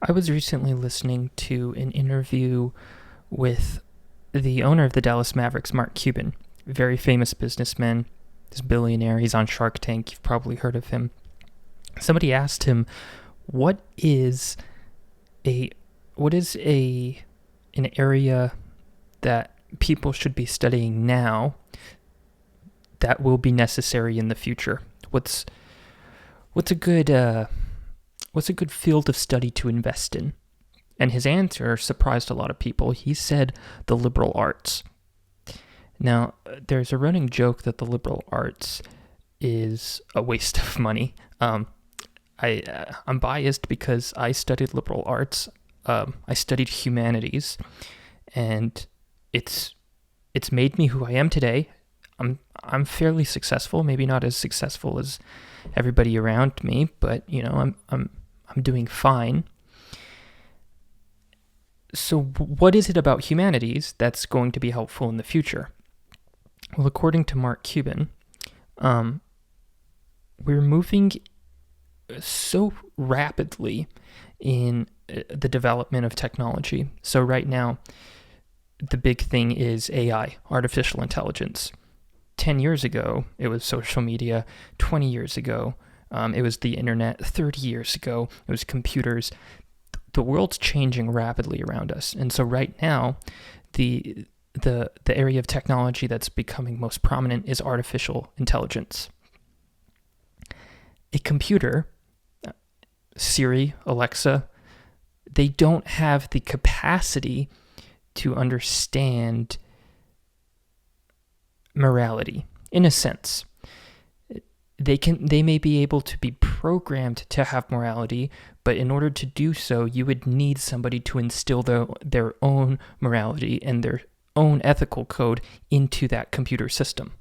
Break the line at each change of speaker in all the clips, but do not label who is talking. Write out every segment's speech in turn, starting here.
I was recently listening to an interview with the owner of the Dallas Mavericks, Mark Cuban, very famous businessman. He's a billionaire. He's on Shark Tank. You've probably heard of him. Somebody asked him, "What is an area that people should be studying now that will be necessary in the future? What's a good field of study to invest in?" And his answer surprised a lot of people. He said the liberal arts. Now, there's a running joke that the liberal arts is a waste of money. I'm biased because I studied liberal arts. I studied humanities, and it's made me who I am today. I'm fairly successful, maybe not as successful as everybody around me, but I'm doing fine. So what is it about humanities that's going to be helpful in the future? Well, according to Mark Cuban, we're moving so rapidly in the development of technology. So right now, the big thing is AI, artificial intelligence. 10 years ago, it was social media. 20 years ago, it was the internet. 30 years ago, it was computers. The world's changing rapidly around us. And so right now, the area of technology that's becoming most prominent is artificial intelligence. A computer, Siri, Alexa, they don't have the capacity to understand morality, in a sense. They may be able to be programmed to have morality, but in order to do so, you would need somebody to instill their own morality and their own ethical code into that computer system.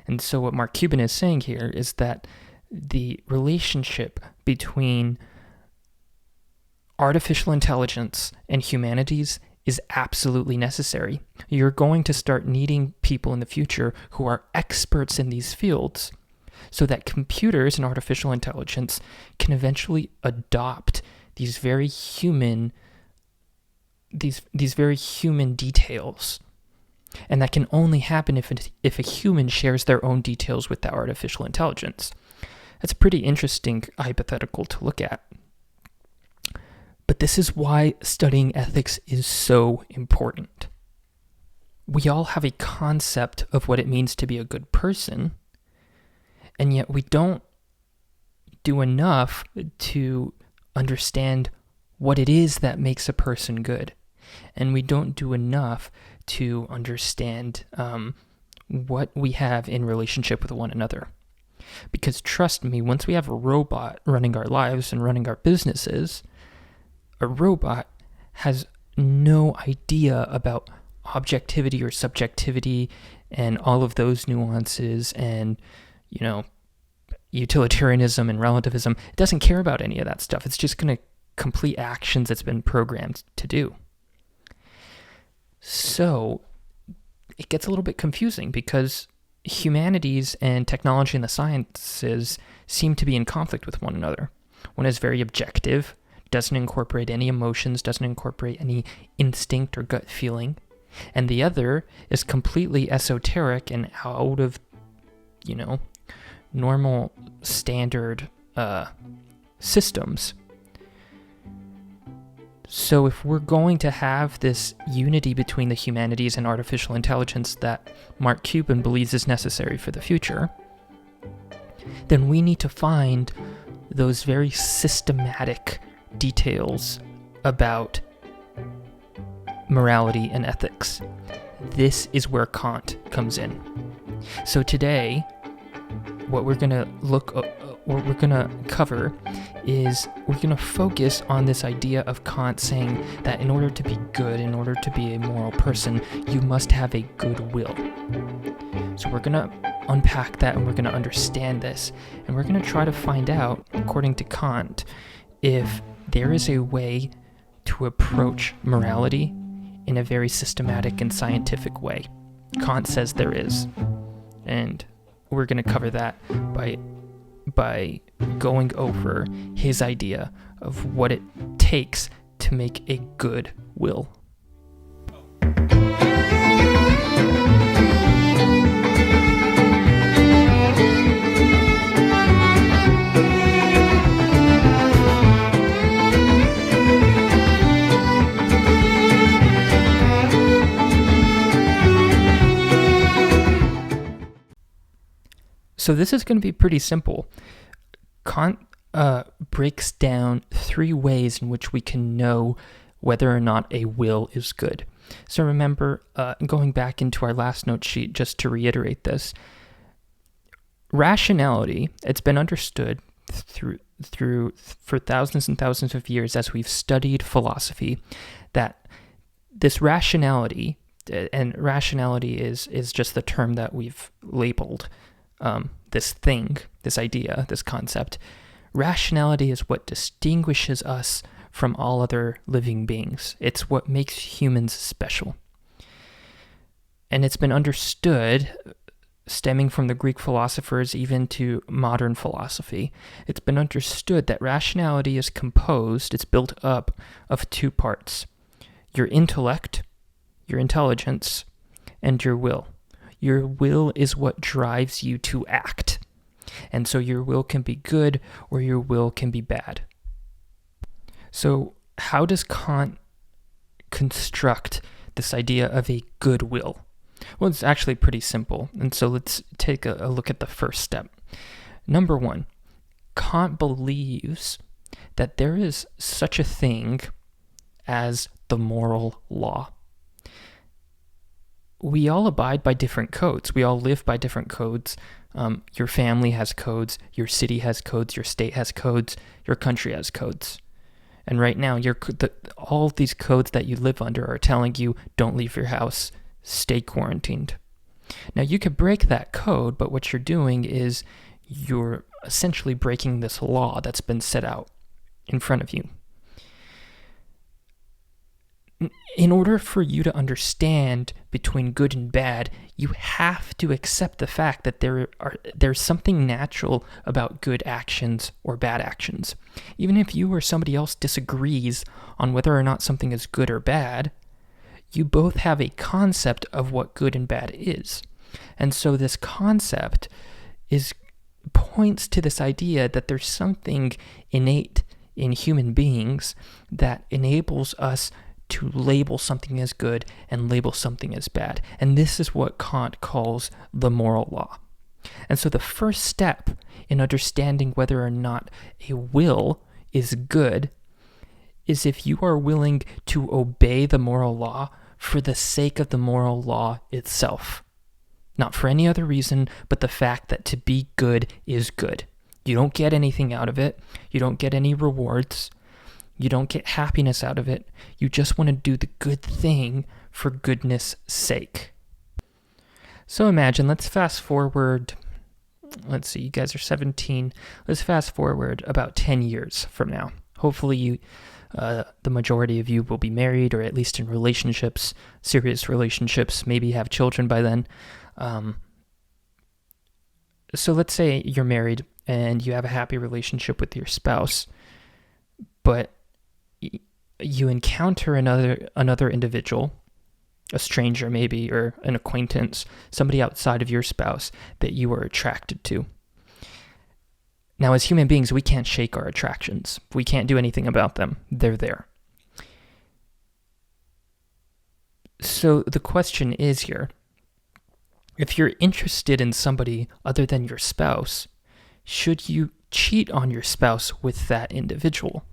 And so what Mark Cuban is saying here is that the relationship between artificial intelligence and humanities is absolutely necessary. You're going to start needing people in the future who are experts in these fields so that computers and artificial intelligence can eventually adopt these very human details. And that can only happen if a human shares their own details with that artificial intelligence. That's a pretty interesting hypothetical to look at. But this is why studying ethics is so important. We all have a concept of what it means to be a good person, and yet we don't do enough to understand what it is that makes a person good. And we don't do enough to understand what we have in relationship with one another. Because trust me, once we have a robot running our lives and running our businesses, a robot has no idea about objectivity or subjectivity and all of those nuances and, utilitarianism and relativism. It doesn't care about any of that stuff. It's just going to complete actions it's been programmed to do. So it gets a little bit confusing because humanities and technology and the sciences seem to be in conflict with one another. One is very objective, doesn't incorporate any emotions, doesn't incorporate any instinct or gut feeling. And the other is completely esoteric and out of, normal standard systems. So if we're going to have this unity between the humanities and artificial intelligence that Mark Cuban believes is necessary for the future, then we need to find those very systematic details about morality and ethics. This is where Kant comes in. So today, what we're going to cover is we're going to focus on this idea of Kant saying that in order to be good, in order to be a moral person, you must have a good will. So we're going to unpack that and we're going to understand this. And we're going to try to find out, according to Kant, if there is a way to approach morality in a very systematic and scientific way. Kant says there is. And we're going to cover that by going over his idea of what it takes to make a good will. So this is going to be pretty simple. Kant breaks down 3 ways in which we can know whether or not a will is good. So remember, going back into our last note sheet, just to reiterate this, rationality, it's been understood for thousands and thousands of years as we've studied philosophy, that this rationality, and rationality is just the term that we've labeled this thing, this idea, this concept. Rationality is what distinguishes us from all other living beings. It's what makes humans special. And it's been understood, stemming from the Greek philosophers even to modern philosophy, it's been understood that rationality is composed, it's built up of 2 parts: your intellect, your intelligence, and your will. Your will is what drives you to act. And so your will can be good or your will can be bad. So how does Kant construct this idea of a good will? Well, it's actually pretty simple. And so let's take a look at the first step. Number 1, Kant believes that there is such a thing as the moral law. We all abide by different codes. We all live by different codes. Your family has codes. Your city has codes. Your state has codes. Your country has codes. And right now, all these codes that you live under are telling you, don't leave your house, stay quarantined. Now, you could break that code, but what you're doing is you're essentially breaking this law that's been set out in front of you. In order for you to understand between good and bad, you have to accept the fact that there's something natural about good actions or bad actions. Even if you or somebody else disagrees on whether or not something is good or bad, you both have a concept of what good and bad is. And so this concept points to this idea that there's something innate in human beings that enables us to label something as good and label something as bad. And this is what Kant calls the moral law. And so the first step in understanding whether or not a will is good is if you are willing to obey the moral law for the sake of the moral law itself. Not for any other reason, but the fact that to be good is good. You don't get anything out of it. You don't get any rewards. You don't get happiness out of it. You just want to do the good thing for goodness sake. So imagine, let's fast forward, let's see, you guys are 17. Let's fast forward about 10 years from now. Hopefully the majority of you will be married, or at least in relationships, serious relationships, maybe have children by then. So let's say you're married and you have a happy relationship with your spouse, but you encounter another individual, a stranger maybe, or an acquaintance, somebody outside of your spouse that you are attracted to. Now, as human beings, we can't shake our attractions. We can't do anything about them. They're there. So the question is here, if you're interested in somebody other than your spouse, should you cheat on your spouse with that individual?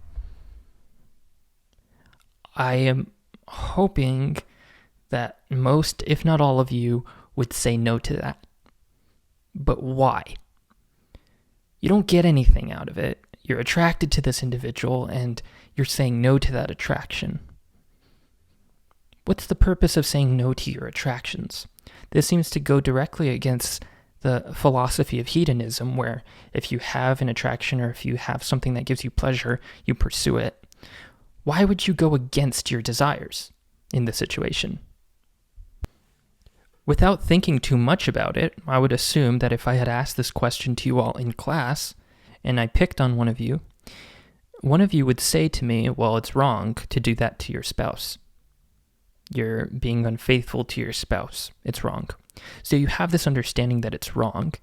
I am hoping that most, if not all of you, would say no to that. But why? You don't get anything out of it. You're attracted to this individual and you're saying no to that attraction. What's the purpose of saying no to your attractions? This seems to go directly against the philosophy of hedonism, where if you have an attraction or if you have something that gives you pleasure, you pursue it. Why would you go against your desires in this situation? Without thinking too much about it, I would assume that if I had asked this question to you all in class, and I picked on one of you, one of you would say to me, well, it's wrong to do that to your spouse. You're being unfaithful to your spouse. It's wrong. So you have this understanding that it's wrong.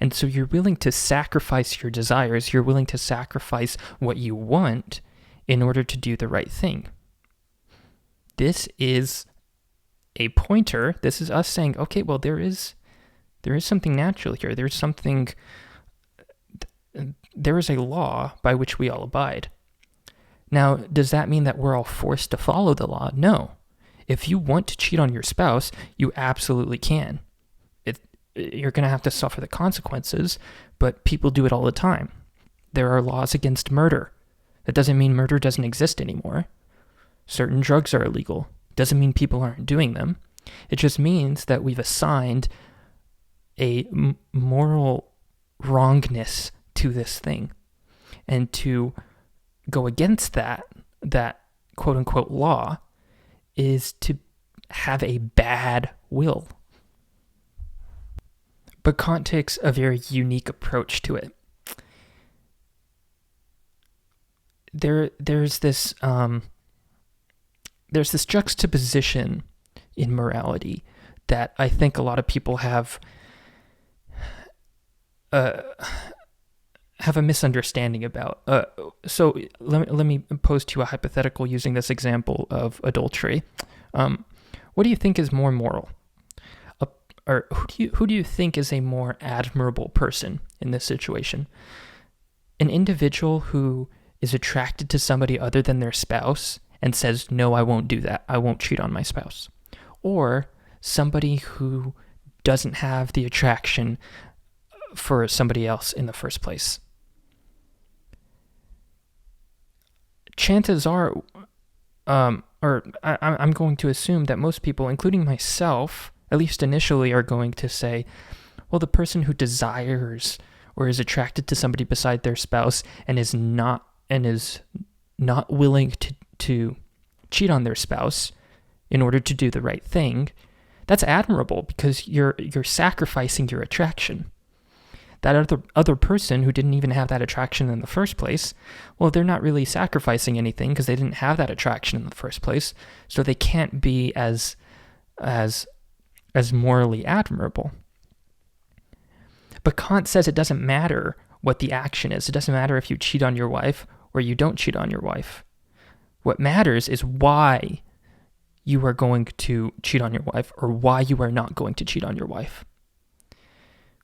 And so you're willing to sacrifice your desires. You're willing to sacrifice what you want in order to do the right thing. This is a pointer. This is us saying, okay, well, there is something natural here. There is a law by which we all abide. Now, does that mean that we're all forced to follow the law? No. If you want to cheat on your spouse, you absolutely can. You're going to have to suffer the consequences, but people do it all the time. There are laws against murder. That doesn't mean murder doesn't exist anymore. Certain drugs are illegal. Doesn't mean people aren't doing them. It just means that we've assigned a moral wrongness to this thing. And to go against that quote-unquote law is to have a bad will. But Kant takes a very unique approach to it. There's this juxtaposition in morality that I think a lot of people have a misunderstanding about. So let me pose to you a hypothetical using this example of adultery. What do you think is more moral? Or who do you think is a more admirable person in this situation? An individual who is attracted to somebody other than their spouse and says, no, I won't do that. I won't cheat on my spouse. Or somebody who doesn't have the attraction for somebody else in the first place. Chances are, I'm going to assume that most people, including myself, at least initially, are going to say, well, the person who desires or is attracted to somebody beside their spouse and is not willing to cheat on their spouse in order to do the right thing, that's admirable because you're sacrificing your attraction. That other person who didn't even have that attraction in the first place, well, they're not really sacrificing anything because they didn't have that attraction in the first place, so they can't be as morally admirable. But Kant says it doesn't matter what the action is. It doesn't matter if you cheat on your wife or you don't cheat on your wife. What matters is why you are going to cheat on your wife or why you are not going to cheat on your wife.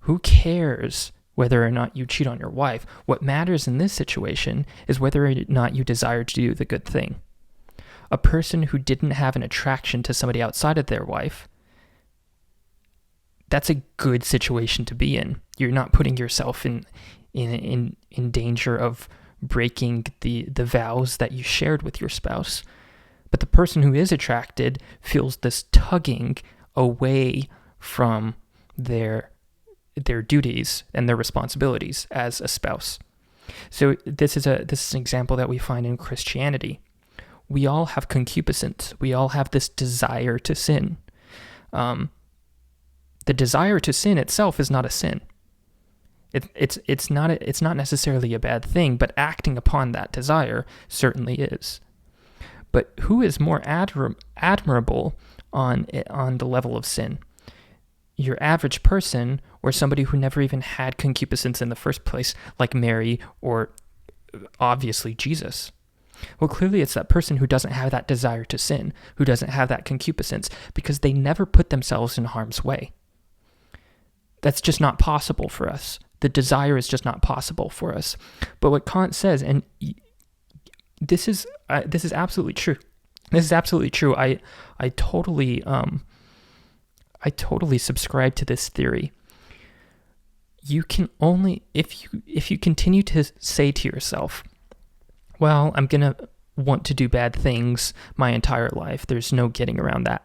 Who cares whether or not you cheat on your wife? What matters in this situation is whether or not you desire to do the good thing. A person who didn't have an attraction to somebody outside of their wife, that's a good situation to be in. You're not putting yourself in danger of breaking the vows that you shared with your spouse. But the person who is attracted feels this tugging away from their duties and their responsibilities as a spouse. So this is an example that we find in Christianity. We all have concupiscence. We all have this desire to sin. The desire to sin itself is not a sin. It's not necessarily a bad thing, but acting upon that desire certainly is. But who is more admirable on the level of sin? Your average person or somebody who never even had concupiscence in the first place, like Mary or obviously Jesus? Well, clearly it's that person who doesn't have that desire to sin, who doesn't have that concupiscence, because they never put themselves in harm's way. That's just not possible for us. The desire is just not possible for us. But what Kant says, and this is absolutely true. This is absolutely true. I totally subscribe to this theory. You can only, if you continue to say to yourself, well, I'm gonna want to do bad things my entire life. There's no getting around that.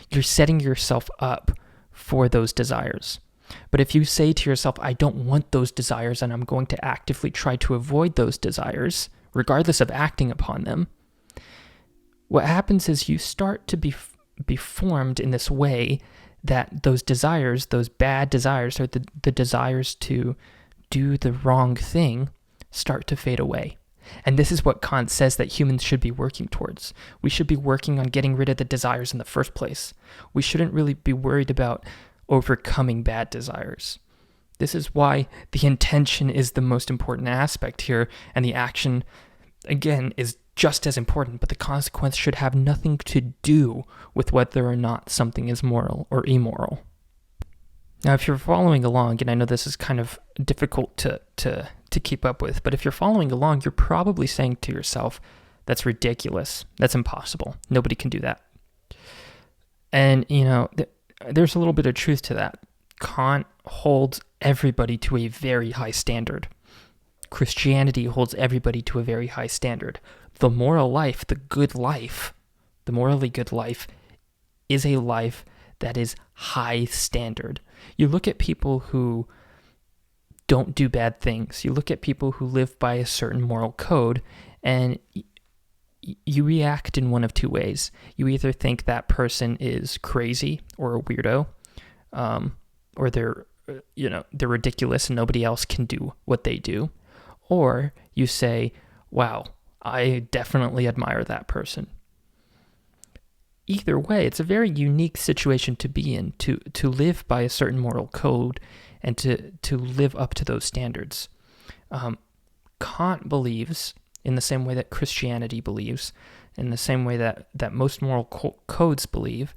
You're setting yourself up for those desires. But if you say to yourself, I don't want those desires and I'm going to actively try to avoid those desires, regardless of acting upon them, what happens is you start to be formed in this way that those desires, those bad desires, or the desires to do the wrong thing, start to fade away. And this is what Kant says that humans should be working towards. We should be working on getting rid of the desires in the first place. We shouldn't really be worried about overcoming bad desires. This is why the intention is the most important aspect here, and the action, again, is just as important, but the consequence should have nothing to do with whether or not something is moral or immoral. Now, if you're following along, and I know this is kind of difficult to keep up with, but if you're following along, you're probably saying to yourself, that's ridiculous, that's impossible, nobody can do that. And, there's a little bit of truth to that. Kant holds everybody to a very high standard. Christianity holds everybody to a very high standard. The moral life, the good life, the morally good life, is a life that is high standard. You look at people who don't do bad things. You look at people who live by a certain moral code, and you react in one of two ways. You either think that person is crazy or a weirdo, or they're ridiculous and nobody else can do what they do, or you say, wow, I definitely admire that person. Either way, it's a very unique situation to be in, to live by a certain moral code and to live up to those standards. Kant believes, in the same way that Christianity believes, in the same way that most moral codes believe,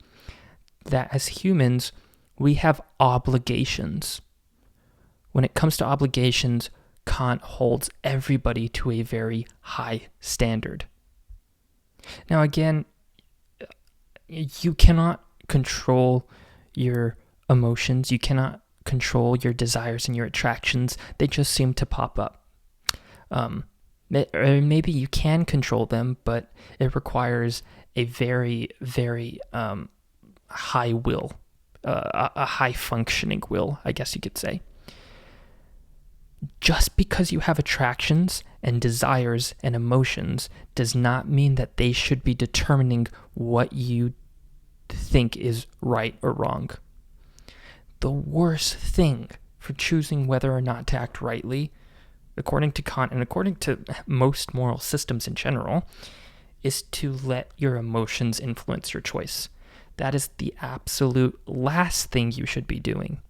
that as humans, we have obligations. When it comes to obligations, Kant holds everybody to a very high standard. Now again, you cannot control your emotions. You cannot control your desires and your attractions. They just seem to pop up. Or maybe you can control them, but it requires a very, very high will, a high functioning will, I guess you could say. Just because you have attractions and desires and emotions does not mean that they should be determining what you think is right or wrong. The worst thing for choosing whether or not to act rightly, according to Kant and according to most moral systems in general, is to let your emotions influence your choice. That is the absolute last thing you should be doing.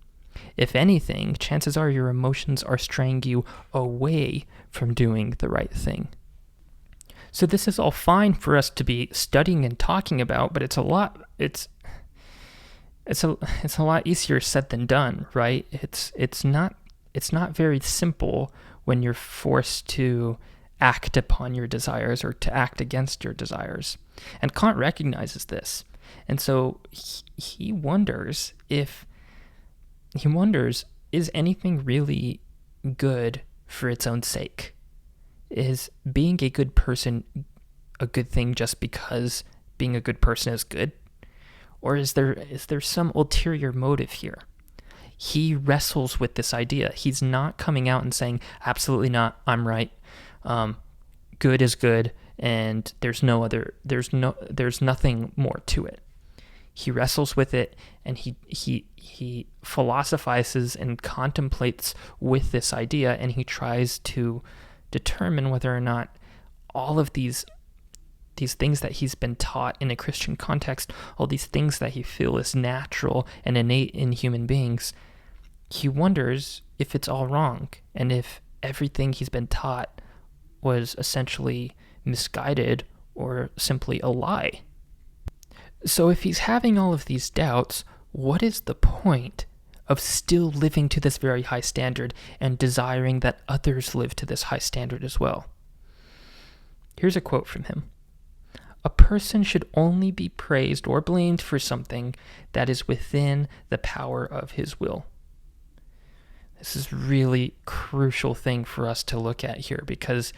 If anything, chances are your emotions are straying you away from doing the right thing. So this is all fine for us to be studying and talking about, but it's a lot easier said than done, right? It's not very simple when you're forced to act upon your desires or to act against your desires. And Kant recognizes this. And so he wonders, is anything really good for its own sake? Is being a good person a good thing just because being a good person is good? Or is there some ulterior motive here? He wrestles with this idea. He's not coming out and saying, absolutely not, I'm right. Good is good, and there's nothing more to it. He wrestles with it, and he philosophizes and contemplates with this idea, and he tries to determine whether or not all of these things that he's been taught in a Christian context, all these things that he feels is natural and innate in human beings, he wonders if it's all wrong, and if everything he's been taught was essentially misguided or simply a lie. So if he's having all of these doubts, what is the point of still living to this very high standard and desiring that others live to this high standard as well? Here's a quote from him. "A person should only be praised or blamed for something that is within the power of his will." This is really crucial thing for us to look at here because,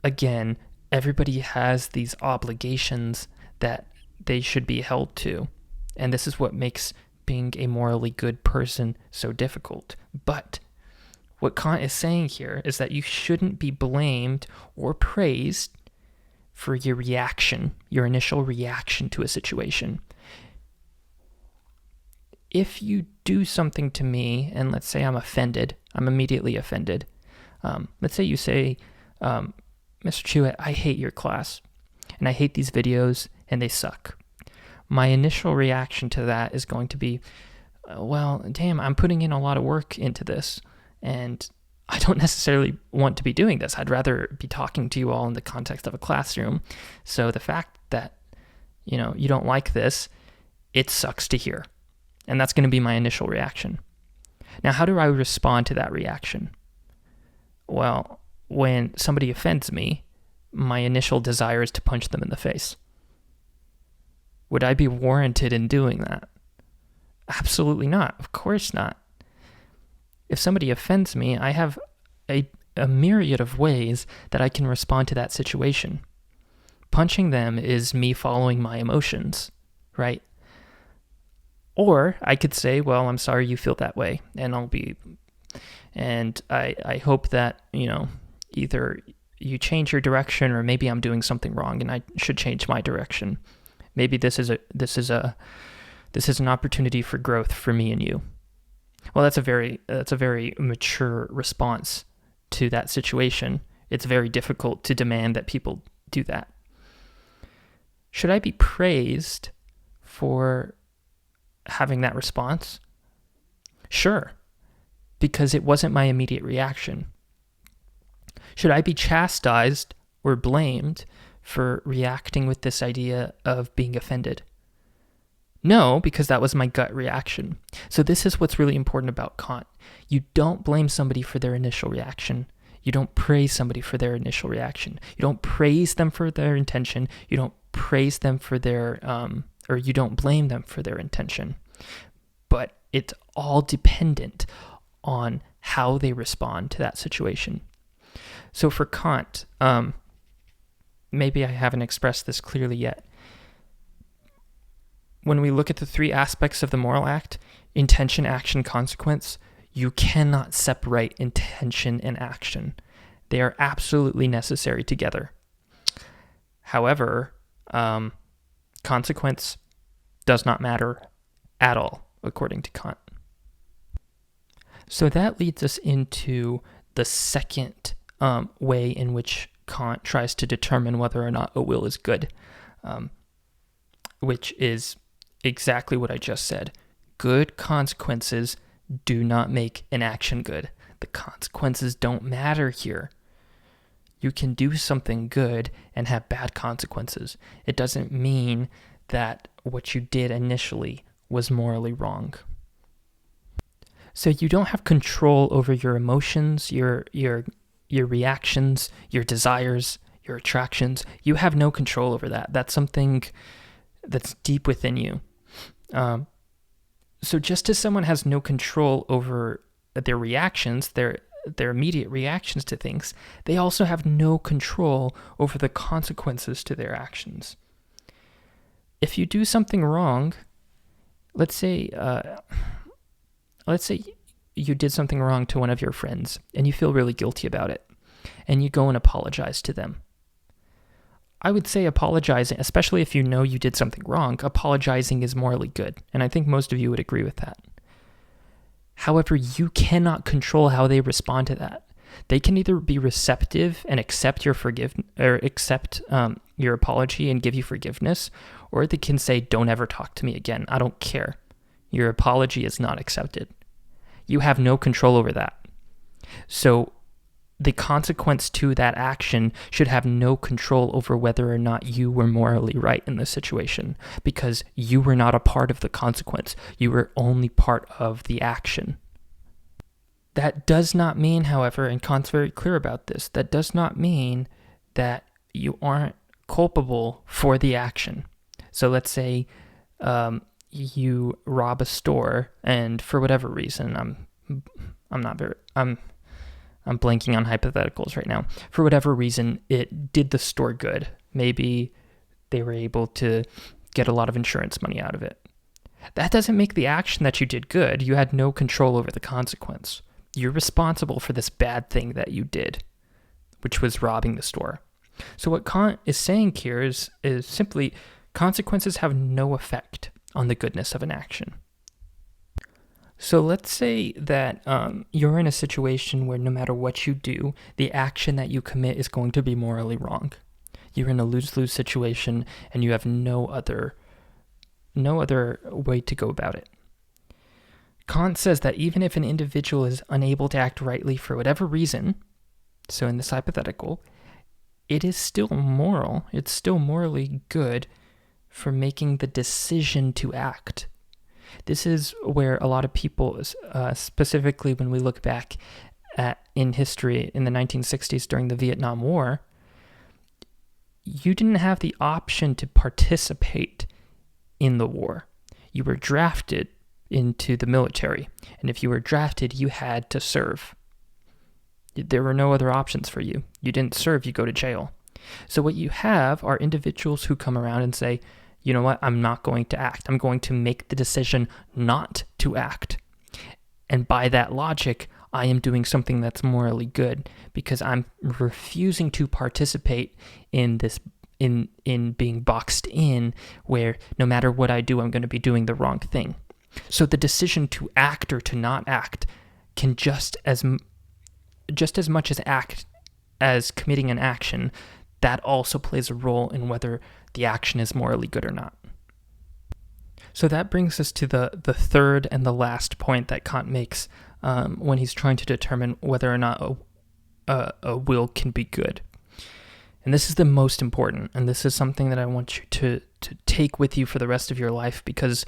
again, everybody has these obligations that they should be held to. And this is what makes being a morally good person so difficult. But what Kant is saying here is that you shouldn't be blamed or praised for your reaction, your initial reaction to a situation. If you do something to me, and let's say I'm offended, I'm immediately offended. Let's say you say, Mr. Chewett, I hate your class, and I hate these videos, and they suck. My initial reaction to that is going to be, well, damn, I'm putting in a lot of work into this, and I don't necessarily want to be doing this. I'd rather be talking to you all in the context of a classroom. So the fact that, you don't like this, it sucks to hear. And that's going to be my initial reaction. Now, how do I respond to that reaction? Well, when somebody offends me, my initial desire is to punch them in the face. Would I be warranted in doing that? Absolutely not. Of course not. If somebody offends me, I have a myriad of ways that I can respond to that situation. Punching them is me following my emotions, right? Or I could say, well, I'm sorry you feel that way, and I hope that, either you change your direction, or maybe I'm doing something wrong and I should change my direction. Maybe this is an opportunity for growth for me and you. Well, that's a very mature response to that situation. It's very difficult to demand that people do that. Should I be praised for having that response? Sure, because it wasn't my immediate reaction. Should I be chastised or blamed for reacting with this idea of being offended? No, because that was my gut reaction. So this is what's really important about Kant. You don't blame somebody for their initial reaction. You don't praise somebody for their initial reaction. You don't praise them for their intention. You don't praise them for or you don't blame them for their intention. But it's all dependent on how they respond to that situation. So for Kant, maybe I haven't expressed this clearly yet. When we look at the three aspects of the moral act, intention, action, consequence, you cannot separate intention and action. They are absolutely necessary together. However, consequence does not matter at all, according to Kant. So that leads us into the second way in which Kant tries to determine whether or not a will is good, which is exactly what I just said. Good consequences do not make an action good. The consequences don't matter here. You can do something good and have bad consequences. It doesn't mean that what you did initially was morally wrong. So you don't have control over your emotions, your reactions, your desires, your attractions. You have no control over that. That's something that's deep within you. So just as someone has no control over their reactions, their immediate reactions to things, they also have no control over the consequences to their actions. If you do something wrong, let's say you did something wrong to one of your friends and you feel really guilty about it, and you go and apologize to them. I would say apologizing, especially if you know you did something wrong, apologizing is morally good, and I think most of you would agree with that. However, you cannot control how they respond to that. They can either be receptive and accept your your apology and give you forgiveness, or they can say, "Don't ever talk to me again. I don't care. Your apology is not accepted." You have no control over that. So the consequence to that action should have no control over whether or not you were morally right in this situation, because you were not a part of the consequence. You were only part of the action. That does not mean, however, and Kant's very clear about this, that does not mean that you aren't culpable for the action. So let's say you rob a store, and for whatever reason, I'm blanking on hypotheticals right now. For whatever reason, it did the store good. Maybe they were able to get a lot of insurance money out of it. That doesn't make the action that you did good. You had no control over the consequence. You're responsible for this bad thing that you did, which was robbing the store. So what Kant is saying here is simply consequences have no effect on the goodness of an action. So let's say that you're in a situation where no matter what you do, the action that you commit is going to be morally wrong. You're in a lose-lose situation and you have no other way to go about it. Kant says that even if an individual is unable to act rightly for whatever reason, so in this hypothetical, it is still moral, it's still morally good for making the decision to act. This is where a lot of people, specifically when we look back in history in the 1960s during the Vietnam War, you didn't have the option to participate in the war. You were drafted into the military, and if you were drafted, you had to serve. There were no other options for you. You didn't serve, you go to jail. So what you have are individuals who come around and say, you know what, I'm not going to act. I'm going to make the decision not to act. And by that logic, I am doing something that's morally good because I'm refusing to participate in this, in being boxed in where no matter what I do, I'm going to be doing the wrong thing. So the decision to act or to not act can just as much as act as committing an action, that also plays a role in whether the action is morally good or not. So that brings us to the third and the last point that Kant makes when he's trying to determine whether or not a will can be good. And this is the most important, and this is something that I want you to take with you for the rest of your life because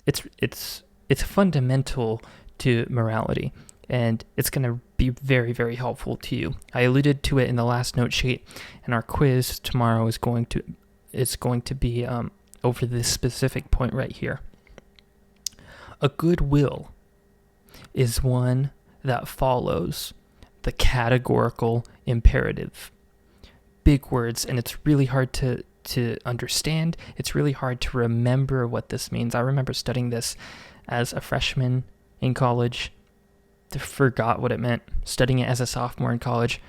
it's fundamental to morality, and it's going to be very, very helpful to you. I alluded to it in the last note sheet, and our quiz tomorrow is going to be over this specific point right here. A good will is one that follows the categorical imperative. Big words, and it's really hard to understand. It's really hard to remember what this means. I remember studying this as a freshman in college, forgot what it meant. Studying it as a sophomore in college,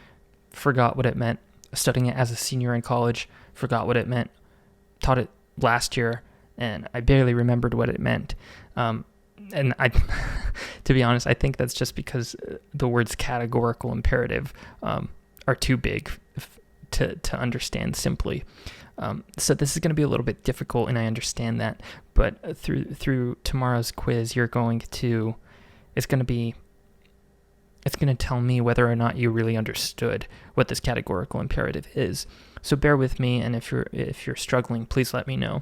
forgot what it meant. Studying it as a senior in college, forgot what it meant. Taught it last year, and I barely remembered what it meant. And I, to be honest, I think that's just because the words categorical imperative are too big to understand simply. So this is going to be a little bit difficult, and I understand that. But through tomorrow's quiz, it's going to tell me whether or not you really understood what this categorical imperative is. So bear with me, and if you're struggling, please let me know.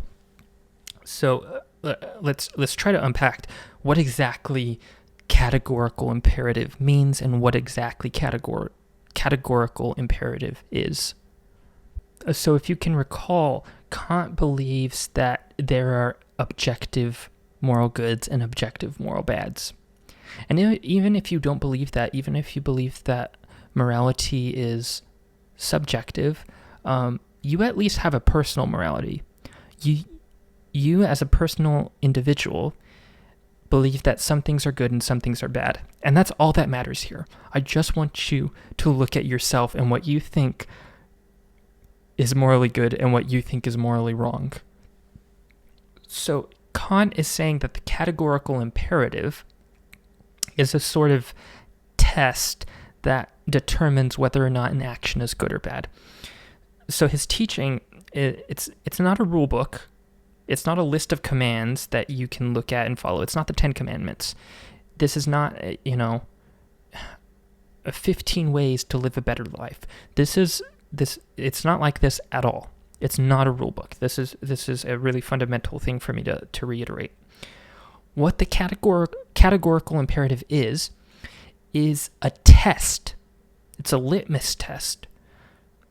So let's try to unpack what exactly categorical imperative means and what exactly categorical imperative is. So if you can recall, Kant believes that there are objective moral goods and objective moral bads. And even if you don't believe that, even if you believe that morality is subjective, you at least have a personal morality. You as a personal individual believe that some things are good and some things are bad. And that's all that matters here. I just want you to look at yourself and what you think is morally good and what you think is morally wrong. So Kant is saying that the categorical imperative is a sort of test that determines whether or not an action is good or bad. So his teaching, it's not a rule book. It's not a list of commands that you can look at and follow. It's not the 10 Commandments. This is not, 15 ways to live a better life. It's not like this at all. It's not a rule book. This is a really fundamental thing for me to reiterate. What the categorical imperative is a test. It's a litmus test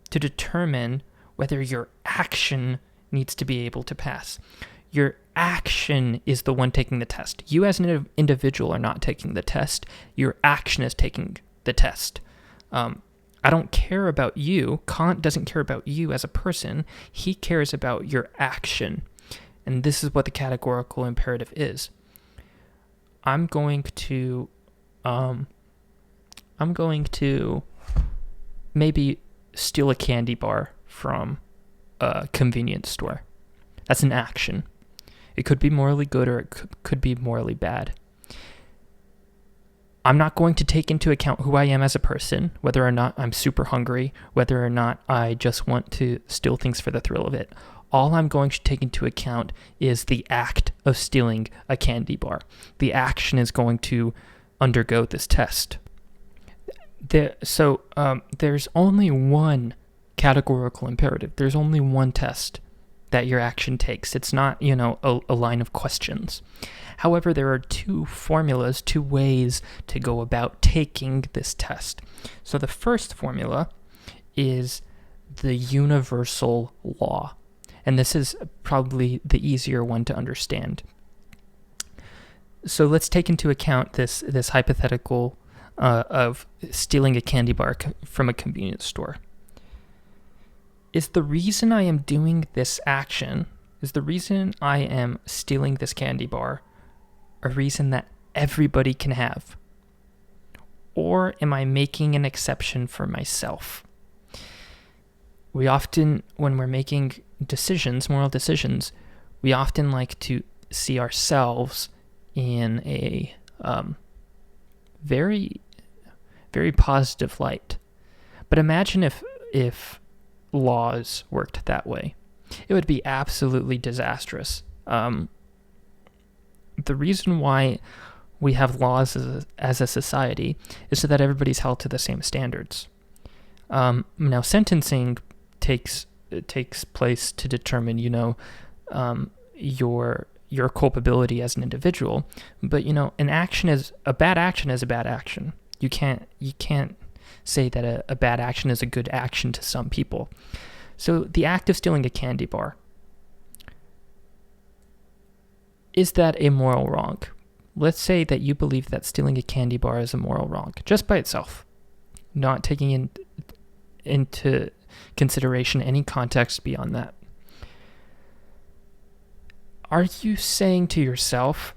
to determine whether your action needs to be able to pass. Your action is the one taking the test. You as an individual are not taking the test. Your action is taking the test. I don't care about you. Kant doesn't care about you as a person. He cares about your action. And this is what the categorical imperative is. I'm going to maybe steal a candy bar from a convenience store. That's an action. It could be morally good or it could be morally bad. I'm not going to take into account who I am as a person, whether or not I'm super hungry, whether or not I just want to steal things for the thrill of it. All I'm going to take into account is the act of stealing a candy bar. The action is going to undergo this test. There's only one categorical imperative. There's only one test that your action takes. It's not, a line of questions. However, there are two formulas, two ways to go about taking this test. So the first formula is the universal law. And this is probably the easier one to understand. So let's take into account this hypothetical of stealing a candy bar from a convenience store. Is the reason I am doing this action, is the reason I am stealing this candy bar a reason that everybody can have? Or am I making an exception for myself? We often, when we're making decisions, moral decisions, we often like to see ourselves in a very, very positive light. But imagine if laws worked that way. It would be absolutely disastrous. The reason why we have laws as a society is so that everybody's held to the same standards. Now, sentencing takes place to determine, your culpability as an individual. But a bad action is a bad action. You can't say that a bad action is a good action to some people. So the act of stealing a candy bar, is that a moral wrong? Let's say that you believe that stealing a candy bar is a moral wrong, just by itself, not taking into consideration any context beyond that. Are you saying to yourself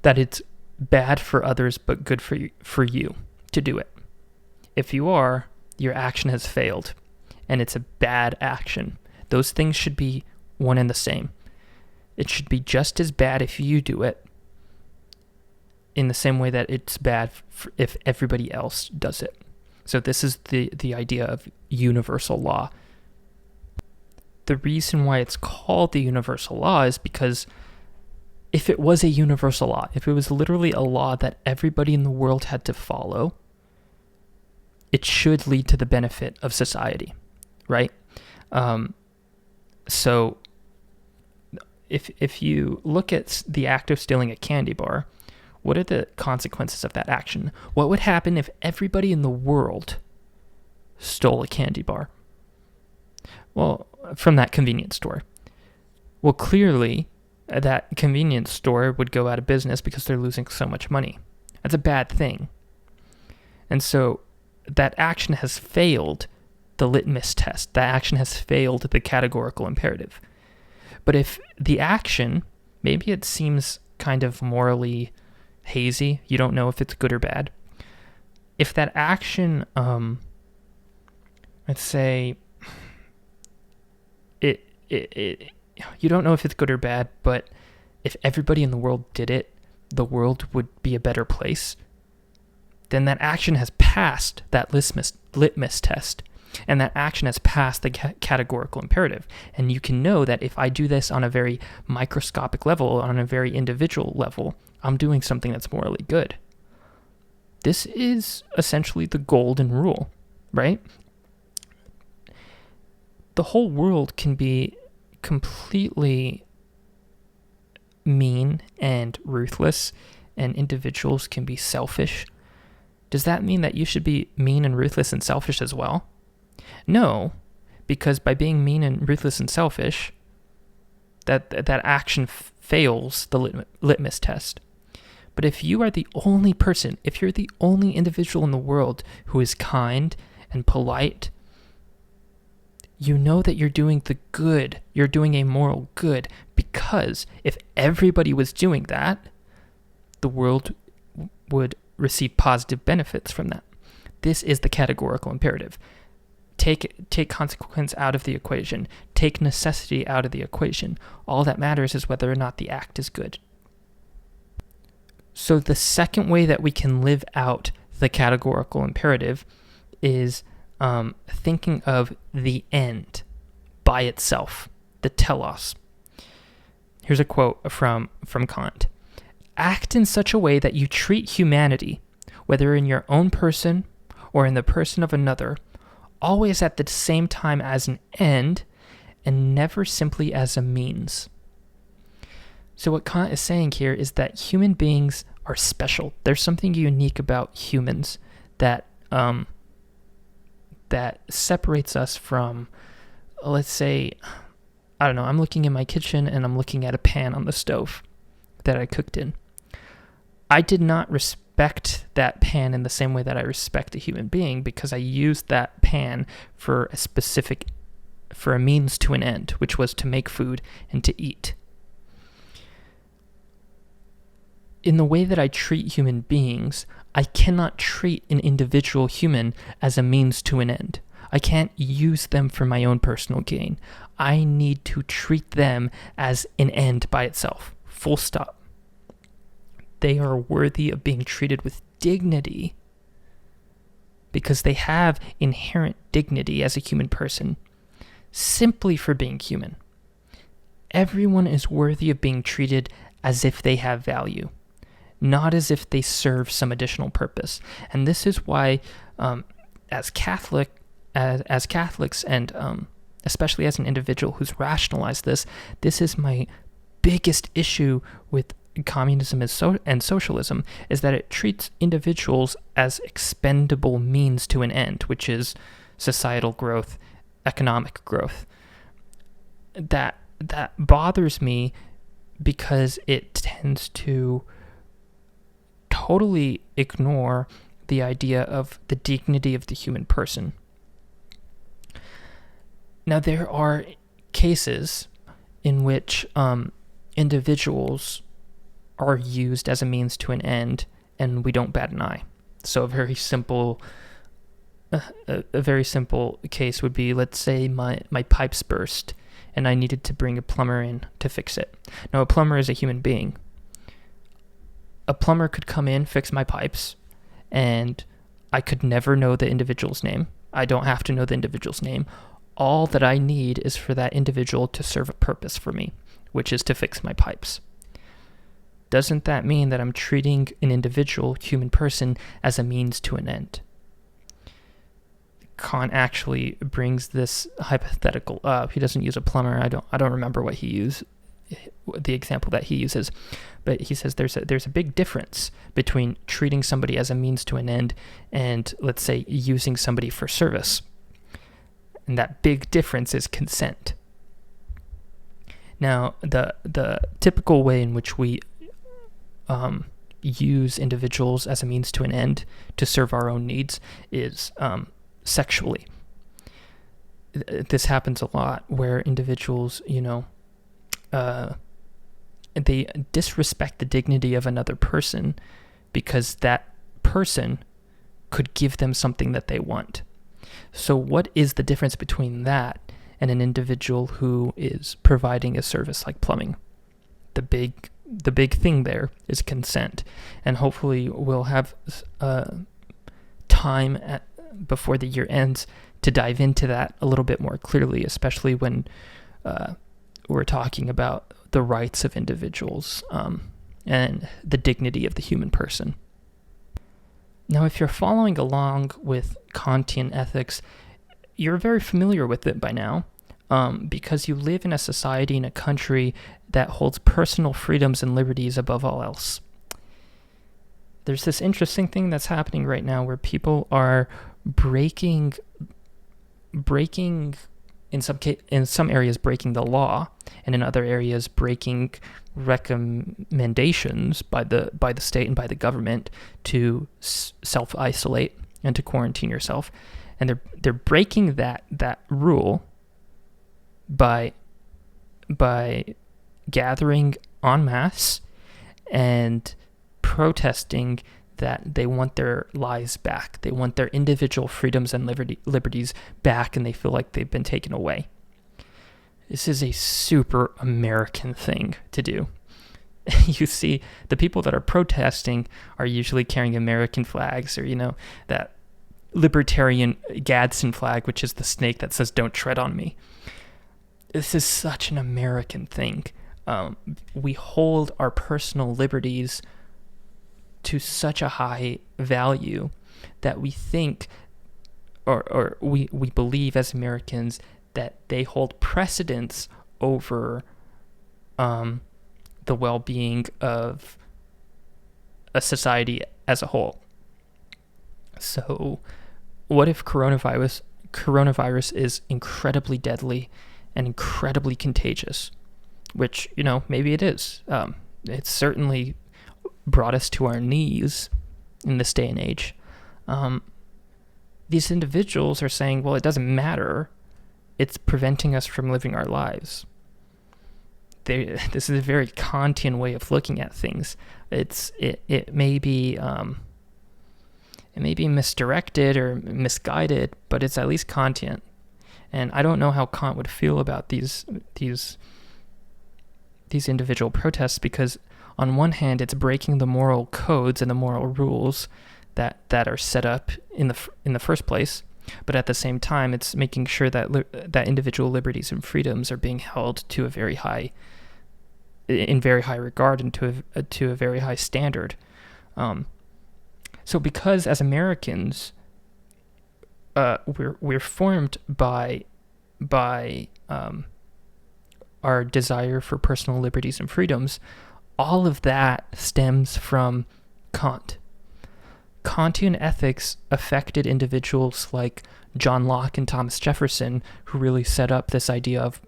that it's bad for others but good for you to do it? If you are, your action has failed, and it's a bad action. Those things should be one and the same. It should be just as bad if you do it, in the same way that it's bad if everybody else does it. So this is the idea of universal law. The reason why it's called the universal law is because if it was a universal law, if it was literally a law that everybody in the world had to follow, it should lead to the benefit of society, right? So if you look at the act of stealing a candy bar, what are the consequences of that action? What would happen if everybody in the world stole a candy bar? Well, from that convenience store. Well, clearly, that convenience store would go out of business because they're losing so much money. That's a bad thing. And so that action has failed the litmus test. That action has failed the categorical imperative. But if the action, maybe it seems kind of morally hazy, you don't know if it's good or bad. If that action, let's say, you don't know if it's good or bad, but if everybody in the world did it, the world would be a better place, then that action has passed that litmus test, and that action has passed the categorical imperative. And you can know that if I do this on a very microscopic level, on a very individual level, I'm doing something that's morally good. This is essentially the golden rule, right? The whole world can be completely mean and ruthless, and individuals can be selfish. Does that mean that you should be mean and ruthless and selfish as well? No, because by being mean and ruthless and selfish, that action fails the litmus test. But if you are the only person, if you're the only individual in the world who is kind and polite, you know that you're doing the good. You're doing a moral good, because if everybody was doing that, the world would receive positive benefits from that. This is the categorical imperative. Take consequence out of the equation. Take necessity out of the equation. All that matters is whether or not the act is good. So the second way that we can live out the categorical imperative is thinking of the end by itself, the telos. Here's a quote from Kant. Act in such a way that you treat humanity, whether in your own person or in the person of another, always at the same time as an end and never simply as a means. So what Kant is saying here is that human beings are special. There's something unique about humans that that separates us from, let's say, I don't know, I'm looking in my kitchen and I'm looking at a pan on the stove that I cooked in. I did not respect that pan in the same way that I respect a human being because I used that pan for a means to an end, which was to make food and to eat. In the way that I treat human beings, I cannot treat an individual human as a means to an end. I can't use them for my own personal gain. I need to treat them as an end by itself. Full stop. They are worthy of being treated with dignity because they have inherent dignity as a human person simply for being human. Everyone is worthy of being treated as if they have value, not as if they serve some additional purpose. And this is why, as Catholics, and especially as an individual who's rationalized this is my biggest issue with communism and socialism, is that it treats individuals as expendable means to an end, which is societal growth, economic growth. That bothers me because it tends to totally ignore the idea of the dignity of the human person. Now, there are cases in which individuals are used as a means to an end, and we don't bat an eye. So a very simple case would be, let's say my pipes burst, and I needed to bring a plumber in to fix it. Now, a plumber is a human being. A plumber could come in, fix my pipes, and I could never know the individual's name. I don't have to know the individual's name. All that I need is for that individual to serve a purpose for me, which is to fix my pipes. Doesn't that mean that I'm treating an individual human person as a means to an end? Kant actually brings this hypothetical up. He doesn't use a plumber. I don't remember what he used, the example that he uses, but he says there's a big difference between treating somebody as a means to an end and, let's say, using somebody for service. And that big difference is consent. Now, the typical way in which we use individuals as a means to an end to serve our own needs is sexually. This happens a lot where individuals, they disrespect the dignity of another person because that person could give them something that they want. So what is the difference between that and an individual who is providing a service like plumbing? The big thing there is consent, and hopefully we'll have time before the year ends to dive into that a little bit more clearly, especially when we're talking about the rights of individuals and the dignity of the human person. Now, if you're following along with Kantian ethics, you're very familiar with it by now, because you live in a society, in a country that holds personal freedoms and liberties above all else. There's this interesting thing that's happening right now where people are breaking in some areas breaking the law, and in other areas breaking recommendations by the state and by the government to self-isolate and to quarantine yourself. And they're breaking that rule by gathering en masse and protesting that they want their lives back. They want their individual freedoms and liberties back, and they feel like they've been taken away. This is a super American thing to do. you see the people that are protesting are usually carrying American flags, or, that libertarian Gadsden flag, which is the snake that says, "Don't tread on me." This is such an American thing. We hold our personal liberties to such a high value that we think, or we believe as Americans, that they hold precedence over the well-being of a society as a whole. So what if coronavirus is incredibly deadly and incredibly contagious? Which, maybe it is. It's certainly brought us to our knees in this day and age. These individuals are saying, well, it doesn't matter. It's preventing us from living our lives. This is a very Kantian way of looking at things. It may be misdirected or misguided, but it's at least Kantian. And I don't know how Kant would feel about these individual protests, because on one hand, it's breaking the moral codes and the moral rules that are set up in the first place, but at the same time, it's making sure that individual liberties and freedoms are being held to a very high regard and to a very high standard. So because as Americans, we're formed by our desire for personal liberties and freedoms, all of that stems from Kant. Kantian ethics affected individuals like John Locke and Thomas Jefferson, who really set up this idea of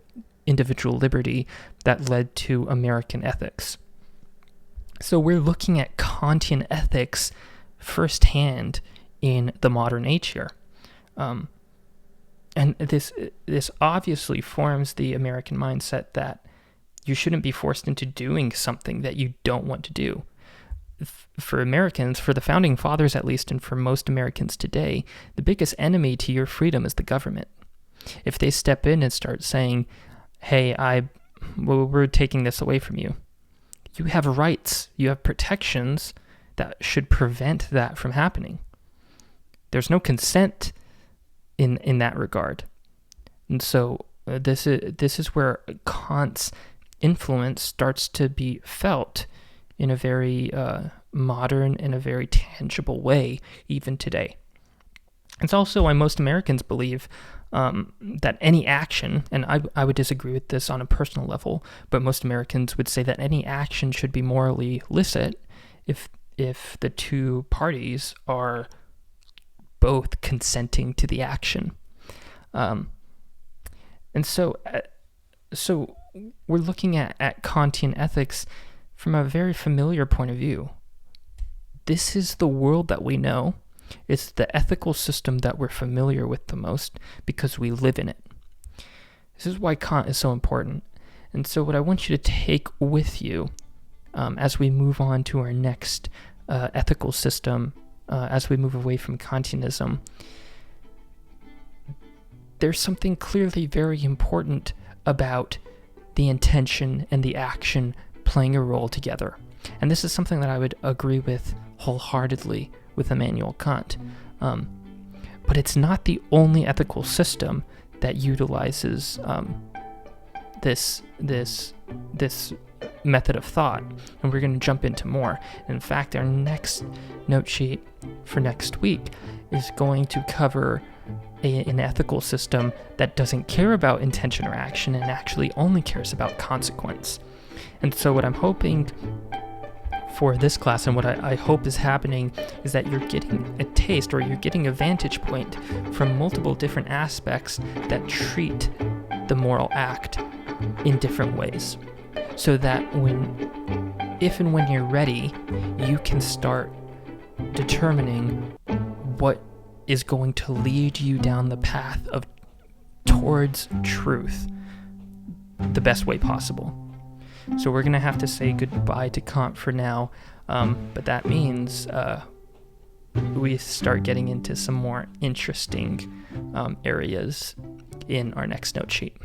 individual liberty that led to American ethics. So we're looking at Kantian ethics firsthand in the modern age here. And this obviously forms the American mindset that you shouldn't be forced into doing something that you don't want to do. For Americans, for the founding fathers at least, and for most Americans today, the biggest enemy to your freedom is the government. If they step in and start saying, hey, we're taking this away from you, you have rights, you have protections that should prevent that from happening. There's no consent in that regard. And so this is where Kant's influence starts to be felt in a very modern and a very tangible way, even today. It's also why most Americans believe that any action, and I would disagree with this on a personal level, but most Americans would say that any action should be morally licit if the two parties are both consenting to the action. And so we're looking at Kantian ethics from a very familiar point of view. This is the world that we know. It's the ethical system that we're familiar with the most because we live in it. This is why Kant is so important. And so what I want you to take with you as we move on to our next ethical system, as we move away from Kantianism, there's something clearly very important about the intention and the action playing a role together. And this is something that I would agree with wholeheartedly with Immanuel Kant. But it's not the only ethical system that utilizes this method of thought, and we're going to jump into more. In fact, our next note sheet for next week is going to cover an ethical system that doesn't care about intention or action and actually only cares about consequence. And so what I'm hoping for this class, and what I hope is happening, is that you're getting a taste, or you're getting a vantage point from multiple different aspects that treat the moral act in different ways, so that if and when you're ready, you can start determining what is going to lead you down the path towards truth the best way possible. So we're going to have to say goodbye to Kant for now, but that means we start getting into some more interesting areas in our next note sheet.